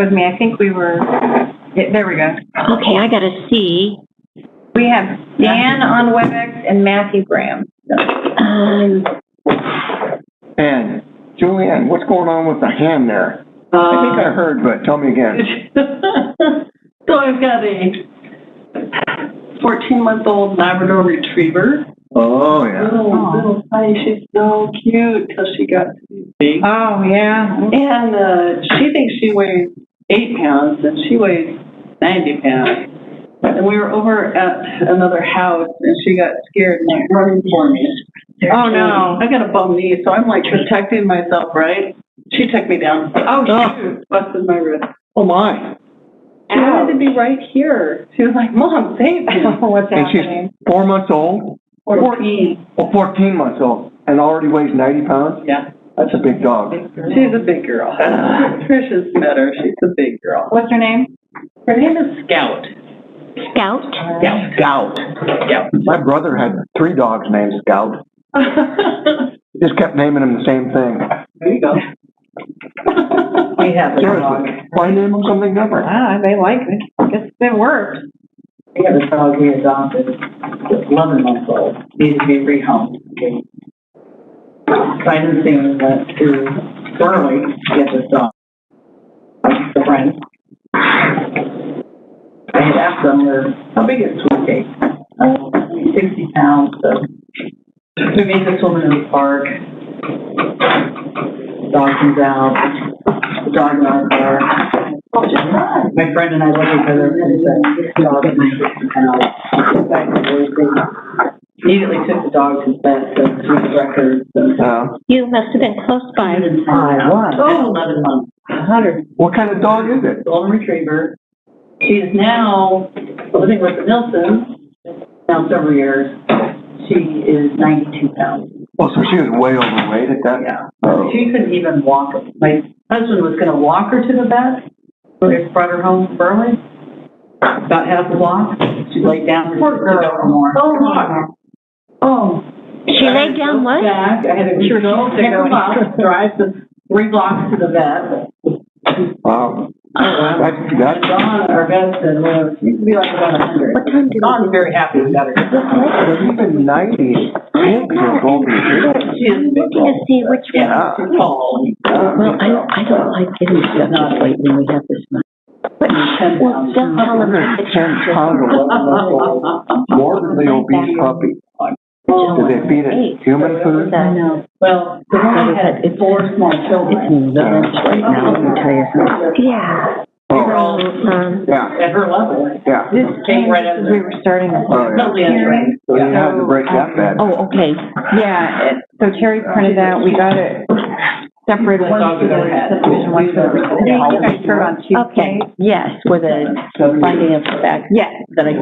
with me. I think we were, there we go. Okay, I got to see. We have Dan on WebEx and Matthew Graham. And Julianne, what's going on with the hand there? I think I heard, but tell me again. So I've got a 14-month-old Labrador Retriever. Oh, yeah. Little tiny, she's so cute till she got to be big. Oh, yeah. And she thinks she weighs 8 pounds, and she weighs 90 pounds. And we were over at another house, and she got scared and like running for me. Oh, no. I got a bum knee, so I'm like protecting myself, right? She took me down. Oh, shoot. Busted my wrist. Oh, my. She wanted to be right here. She was like, Mom, save me. What's And happening? she's 4 months old? 14. Oh, 14 months old. And already weighs 90 pounds? Yeah. That's a big dog. She's a big girl. Trish has met her. She's a big girl. What's her name? Her name is Scout. Scout? Scout. Scout. My brother had 3 dogs named Scout. He just kept naming them the same thing. There you go. We have a dog. Seriously, why name them something different? Ah, they like it. I guess it worked. We have a dog we adopted. It's 11 months old. Needed to be rehomed. Sight and Seeing went to Burley to get this dog. The friend. I had asked them, how big is Sweet Cake? 60 pounds. So we made this woman in the park. Dog comes out. The dog in our car. My friend and I looked at each other and said, this dog is 60 pounds. Immediately took the dog to the vet to see the records. You must have been close by. 11 months. 100. What kind of dog is it? Golden Retriever. She is now living with the Nilsons, now several years. She is 92 pounds. Oh, so she was way overweight at that? Yeah. Oh. She couldn't even walk. My husband was going to walk her to the vet. They brought her home from Burley. About half a block. She laid down. Poor girl. Oh. She laid down what? Back. I had to go pick her up, drive the 3 blocks to the vet. Wow. That's Dawn, our vet said, well, she used to be like about 100. What time did Dawn's very happy we got her. even 90 is a golden retriever. She is big. Looking to see which one. Yeah. She's tall. Well, I don't like getting stuff this late when we have this much. But, well, don't tell them that it's 10 pound, 11 months old, morbidly obese puppy. Do they feed it human food? I know. Well, the one had 4 small children. It's nuts right now, let me tell you something. Yeah. Oh, yeah, At her level. yeah. This Came right up we were starting the Oh, yeah. Totally untrained. So you had to break that bad. Oh, okay. Yeah, so Terry printed out, we got it separated, one for the subdivision, one for the regional. You guys heard on Okay, Tuesday? yes, with a finding of fact. Yes. That I.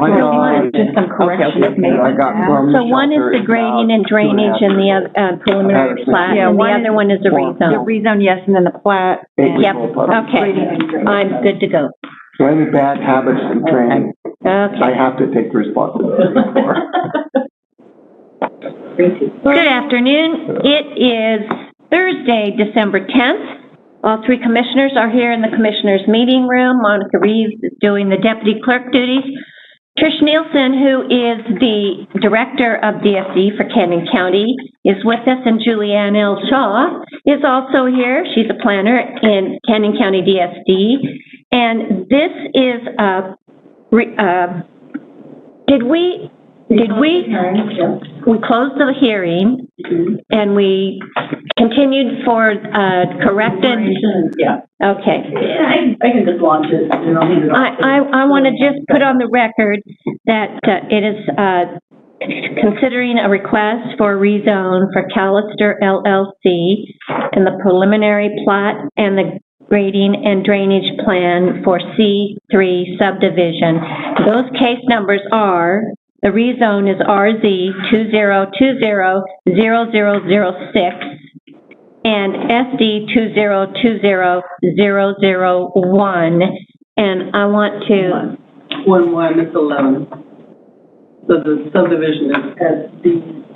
Just some corrections made. I got from So one is the grading and drainage and the other, preliminary plat, Yeah, and the one other one is the The rezone. rezone, yes, and then the plat. and- Yep, okay, I'm good to go. So any bad habits and training, I Okay. have to take responsibility for. Good afternoon. It is Thursday, December 10th. All 3 commissioners are here in the commissioners' meeting room. Monica Reeves is doing the deputy clerk duties. Trish Nielsen, who is the director of DSD for Canyon County, is with us, and Julianne L. Shaw is also here. She's a planner in Canyon County DSD. And this is we closed the hearing and we continued for corrected. Yeah. Okay. I can just launch it. You don't need it. I want to just put on the record that it is considering a request for rezone for Callister LLC and the preliminary plat and the grading and drainage plan for C3 subdivision. Those case numbers are, the rezone is RZ 20200006 and SD 20200001. And I want to... 1-1, it's 11. So the subdivision is SD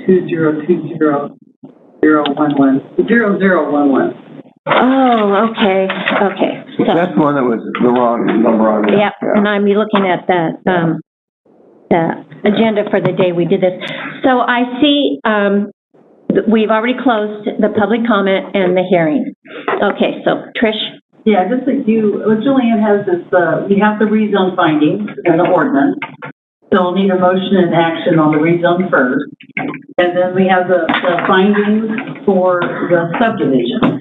20200011. 0011. Oh, okay, okay. So, That's the one that was the wrong number on it. yep, and I'm looking at the agenda for the day we did this. So I see, we've already closed the public comment and the hearing. Okay, so Trish? Yeah, just like what Julianne has is, we have the rezone findings in the ordinance. So we'll need a motion and action on the rezone first. And then we have the findings for the subdivision.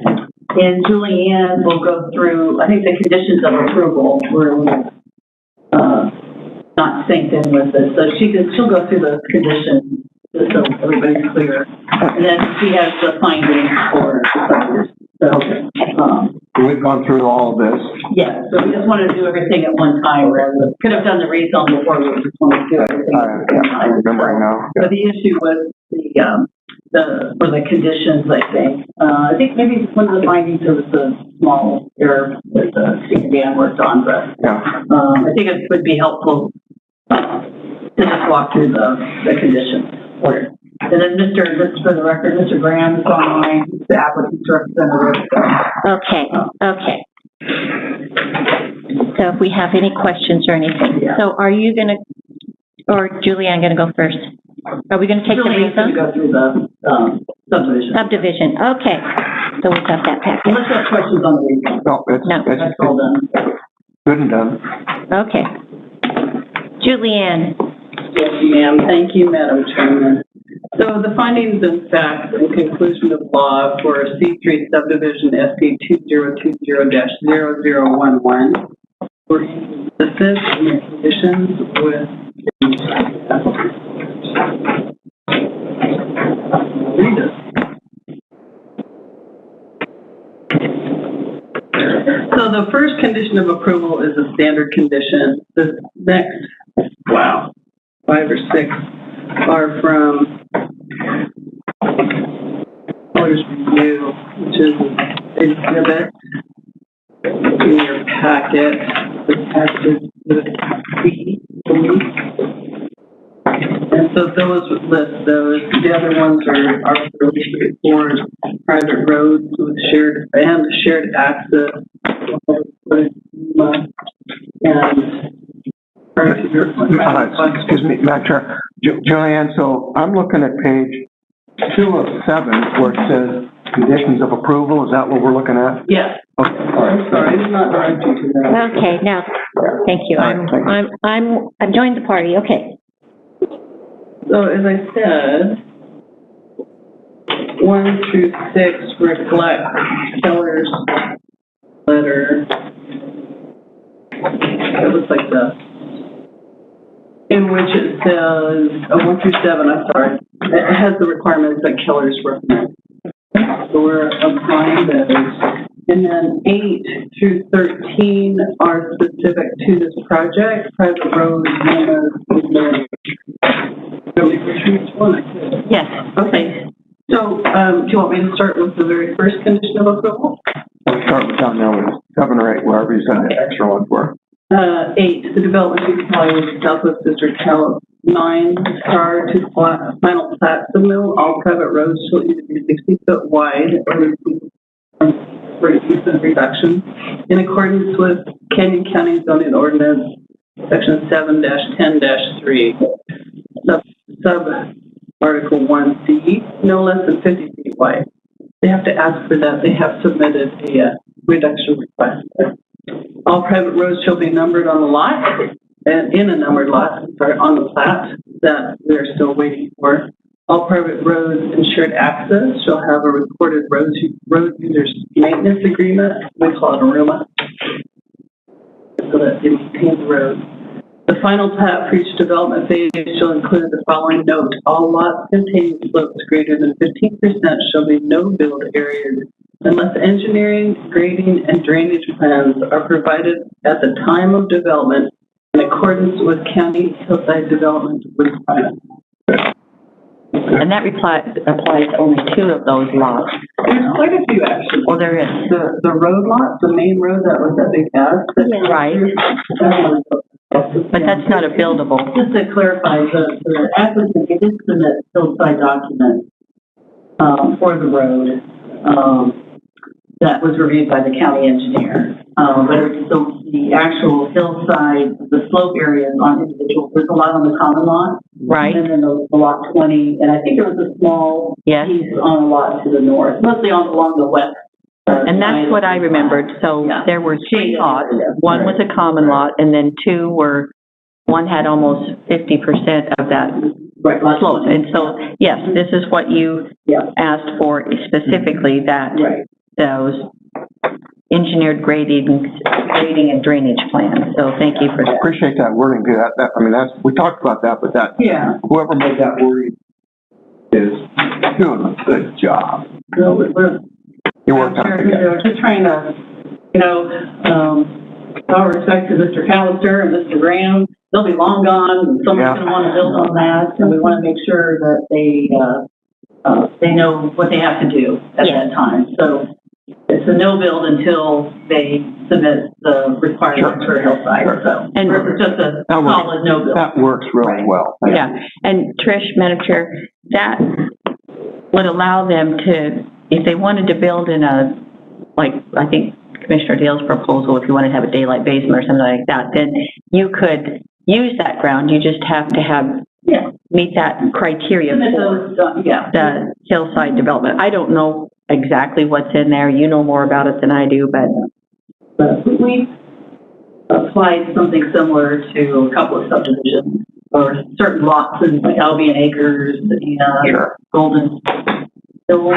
And Julianne will go through, I think the conditions of approval were not synced in with it. So she'll go through those conditions just so everybody's clear. And then she has the findings for the subdivision. So, We've gone through all of this. yeah, so we just wanted to do everything at one time, rather than, could have done the rezone before, we just wanted to do everything at one time. I'm remembering now. But the issue was for the conditions, I think maybe one of the findings, there was a small error that Dan worked on, but, Yeah. I think it would be helpful to just walk through the conditions. And then just for the record, Mr. Graham is online, the applicant's representative. Okay, okay. So if we have any questions or anything. Yeah. So are you gonna, or Julianne gonna go first? Are we gonna take the Julianne's gonna rezone? go through the subdivision. Subdivision, okay. So we got that packet. Unless you have questions on the rezone. No, No. That's all done. good and done. Okay. Julianne? Yes, ma'am. Thank you, Madam Chairman. So the findings and facts and conclusion of law for C3 subdivision SP 2020-0011 were consistent in their conditions with read it. So the first condition of approval is a standard condition. The next, 5 or 6 are from Colors Review, which is an exhibit in your packet, attached to the B. And so those would list those. The other ones are fairly straightforward. Private roads with shared access. And Excuse me, Madam Chair. Joanne, so I'm looking at page 2 of 7 where it says conditions of approval. Is that what we're looking at? yes. Okay, all right. I'm sorry, I did not direct you to that. Okay, now, thank you. I've joined the party, okay. So as I said, 1 through 6 reflect Keller's letter. It looks like this. In which it says, 1 through 7, I'm sorry, it has the requirements that Keller's recommend. So we're applying those. And then 8 through 13 are specific to this project, private roads, Yes. Okay. So, do you want me to start with the very first condition of approval? We'll start with down there with 7 or 8, wherever you said the extra ones were. 8, the development should comply with Southwest District Cal 9, prior to final plat submittal, all private roads shall either be 60 foot wide or receive 40% reduction in accordance with Canyon County zoning ordinance, section 7-10-3, sub article 1C, no less than 50 feet wide. They have to ask for that. They have submitted a reduction request. All private roads shall be numbered on the lot and in a numbered lot, on the plat that we're still waiting for. All private roads and shared access shall have a recorded road users maintenance agreement. We call it a RUMA, so that they maintain the road. The final plat for each development phase shall include the following note. All lots containing slopes greater than 15% shall be no-build areas unless engineering, grading, and drainage plans are provided at the time of development in accordance with county hillside development requirements. And that applies to only 2 of those lots. There's quite a few, actually. Well, there is. The road lot, the main road that was that big house. Right. But that's not a buildable. Just to clarify, the applicant did submit hillside documents for the road. that was reviewed by the county engineer. But the actual hillside, the slope areas on individual, there's a lot on the common lot. Right. And then the lot 20, and I think there was a small Yes. piece on a lot to the north, mostly along the west. And that's what I remembered. So Yeah. there were 3 lots. One was a common lot, and then 2 were, one had almost 50% of that Right, lot slope. 20. And so, yes, this is what you Yeah. asked for specifically, that Right. those engineered grading and drainage plans. So thank you for that. Appreciate that wording, too. I mean, we talked about that, but Yeah. whoever made that wording is doing a good job. So we're You worked out together. We're just trying to, all respect to Mr. Callister and Mr. Graham, they'll be long gone, and someone's gonna wanna build on that, and we wanna make sure that they know what they have to do at that time. So it's a no build until they submit the requirements for hillside, so. And- It's just a That works. solid no build. That works really well. Yeah, and Trish, Madam Chair, that would allow them to, if they wanted to build in a, like, I think Commissioner Dale's proposal, if you wanted to have a daylight basement or something like that, then you could use that ground, you just have to Yeah. meet that criteria Submit for those, yeah. the hillside development. I don't know exactly what's in there, you know more about it than I do, but, But we applied something similar to a couple of subdivisions or certain lots in like Albion Acres and Sure. Golden Hill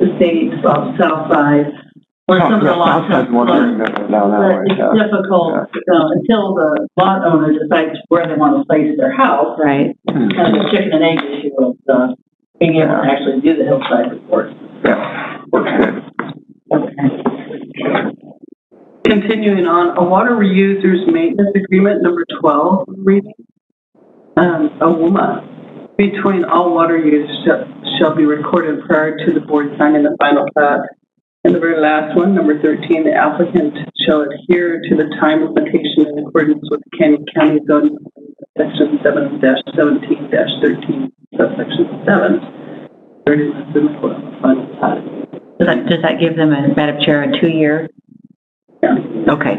Estates off South Side. Where some of the lots Outside's one thing that down that way. But it's difficult until the lot owner decides where they want to place their house. right. Kind of a chicken and egg issue of being able to actually do the hillside report. Yeah, works good. Continuing on, a water reusers maintenance agreement, number 12, reading. A WUMA between all water users shall be recorded prior to the board signing the final plat. And the very last one, number 13, the applicant shall adhere to the time limitation in accordance with Canyon County Zoning Section 7-17-13, subsection 7. 30 months in the final plat. Does that give them, Madam Chair, a 2-year? Yeah. Okay.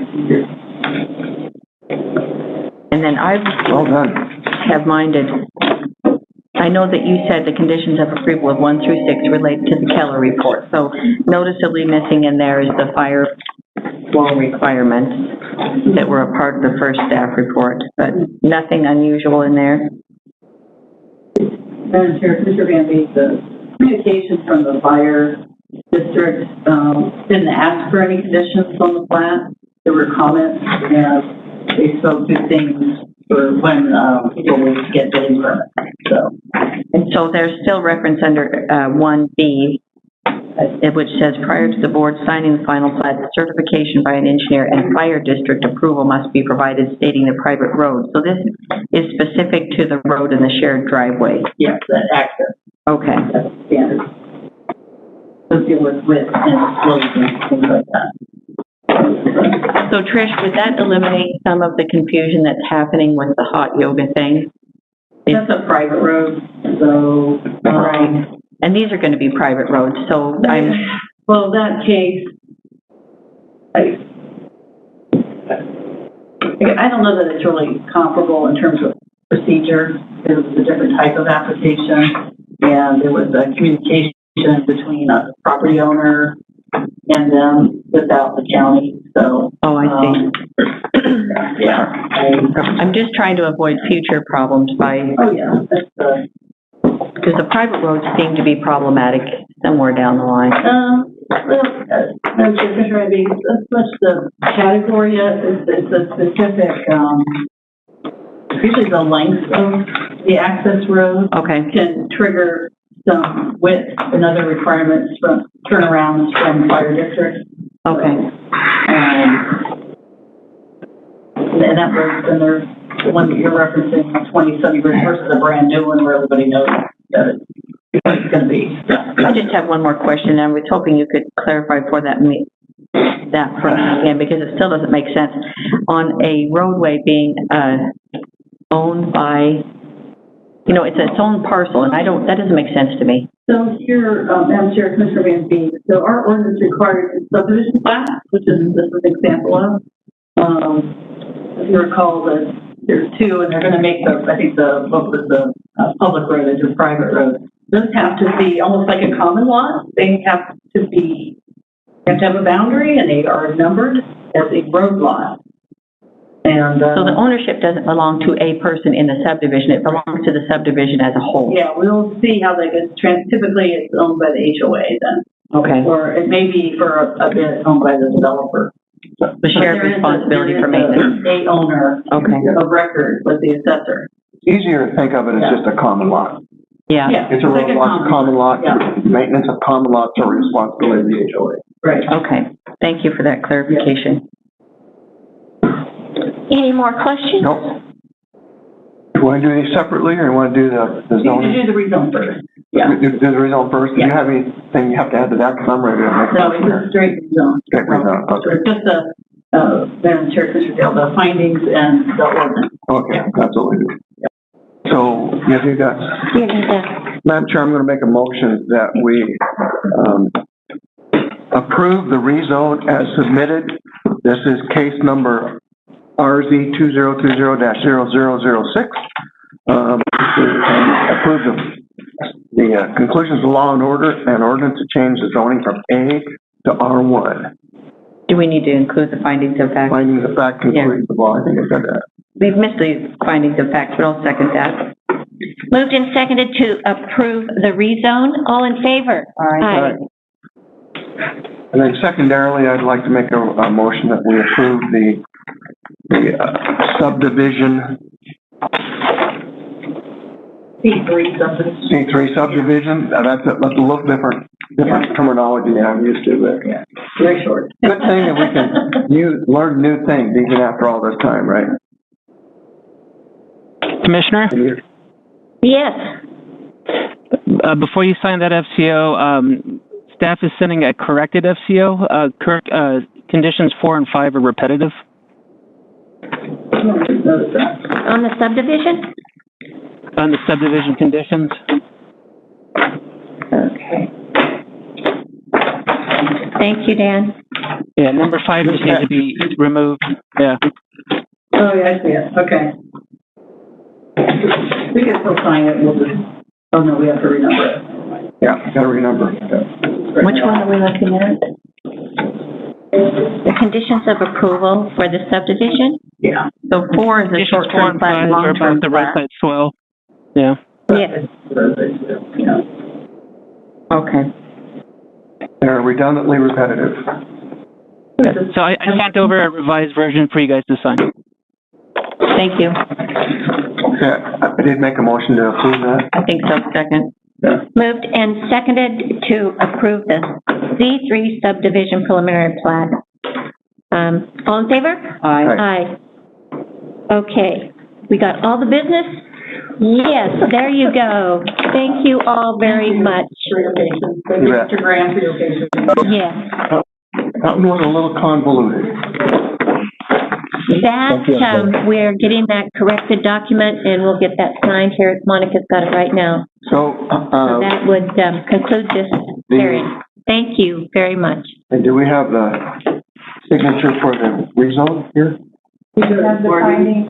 And then I Well done. have minded, I know that you said the conditions of approval of 1 through 6 relate to the Keller report. So noticeably missing in there is the fire flow requirements that were a part of the first staff report, but nothing unusual in there. Madam Chair, Mr. Van Beek, the communication from the fire district didn't ask for any conditions on the plat. There were comments, and they spoke to things for when people would get building permits. So, And so there's still reference under 1B, which says prior to the board signing the final plat, certification by an engineer and fire district approval must be provided stating the private road. So this is specific to the road and the shared driveway. yes, that access, Okay. that's standard. So deal with width and slopes and things like that. So Trish, would that eliminate some of the confusion that's happening with the hot yoga thing? That's a private road, so. Right. And these are going to be private roads, so Well, that case, I don't know that it's really comparable in terms of procedure. It was a different type of application, and there was a communication between a property owner and them without the county, so. oh, I see. Yeah. I'm just trying to avoid future problems by, Oh, yeah, that's because the private roads seem to be problematic somewhere down the line. Madam Chair, Commissioner, I mean, that's much the category, it's a specific, usually the length of the access road Okay. can trigger some width and other requirements from turnarounds from fire districts. Okay. And that road, and there's the one that you're referencing, 20 versus a brand new one where everybody knows that it's going to be. I just have one more question. I was hoping you could clarify for that for me again, because it still doesn't make sense. On a roadway being owned by, it's its own parcel, and that doesn't make sense to me. So here, Madam Chair, Commissioner Van Veen, so our ordinance requires subdivision plat, which is, this is an example of. If you recall, that there's two, and they're gonna make I think what was the public road into a private road. Those have to be almost like a common lot. They have to have a boundary, and they are numbered as a road lot. And, So the ownership doesn't belong to a person in the subdivision, it belongs to the subdivision as a whole? yeah, we'll see how that gets typically it's owned by the HOA then. Okay. Or it may be for a bit owned by the developer. The shared responsibility for maintenance? There is a owner Okay. of record with the assessor. Easier to think of it as just a common lot. Yeah. It's a road lot, common lot, Yeah. maintenance of common lots are responsibility of the HOA. Right. Okay, thank you for that clarification. Any more questions? Nope. Do you want to do these separately, or you want to do the You need zoning? to do the rezone first. Yeah. Do the rezone first? Do you have anything you have to add to that? Because I'm ready to make No, it's a straight rezone. Straight rezone, okay. Just Madam Chair, Commissioner Dale, the findings and the ordinance. Okay, that's what we do. So, you do that. You need to- Madam Chair, I'm going to make a motion that we approve the rezone as submitted. This is case number RZ 2020-0006. Approve the conclusions of law and order and ordinance to change the zoning from A to R1. Do we need to include the findings of fact? Findings of fact, conclusions of law, I think I said that. We've missed the findings of fact, but I'll second that. Moved and seconded to approve the rezone. All in favor? Aye. And then secondarily, I'd like to make a motion that we approve the subdivision, C3 subdivision. C3 subdivision. That's a little different terminology than I'm used to, but Yeah, very short. good thing that we can learn new things even after all this time, right? Commissioner, Yes. before you sign that FCO, staff is sending a corrected FCO. Conditions 4 and 5 are repetitive. On the subdivision? On the subdivision conditions. Okay. Thank you, Dan. Yeah, number 5 just needs to be removed. Yeah. Oh, yeah, I see it, okay. We can still sign it, we'll just, oh no, we have to renumber it. Yeah, gotta remember. Which one are we looking at? The conditions of approval for the subdivision? Yeah. So 4 is a Conditions 4 short-term and plat, 5 are long-term about the right plat. side swell. Yeah. Yes. Yeah. Okay. They're redundantly repetitive. So I sent over a revised version for you guys to sign. Thank you. Okay, I did make a motion to approve that. I think so, second. Moved and seconded to approve the Z3 subdivision preliminary plat. All in favor? Aye. Aye. Okay, we got all the business? Yes, there you go. Thank you all very much. Thank you, Mr. Graham, for your patience. Yes, That one was a little convoluted. we're getting that corrected document and we'll get that signed here. Monica's got it right now. So, So that would conclude this hearing. Thank you very much. and do we have the signature for the rezone here? We do have the findings.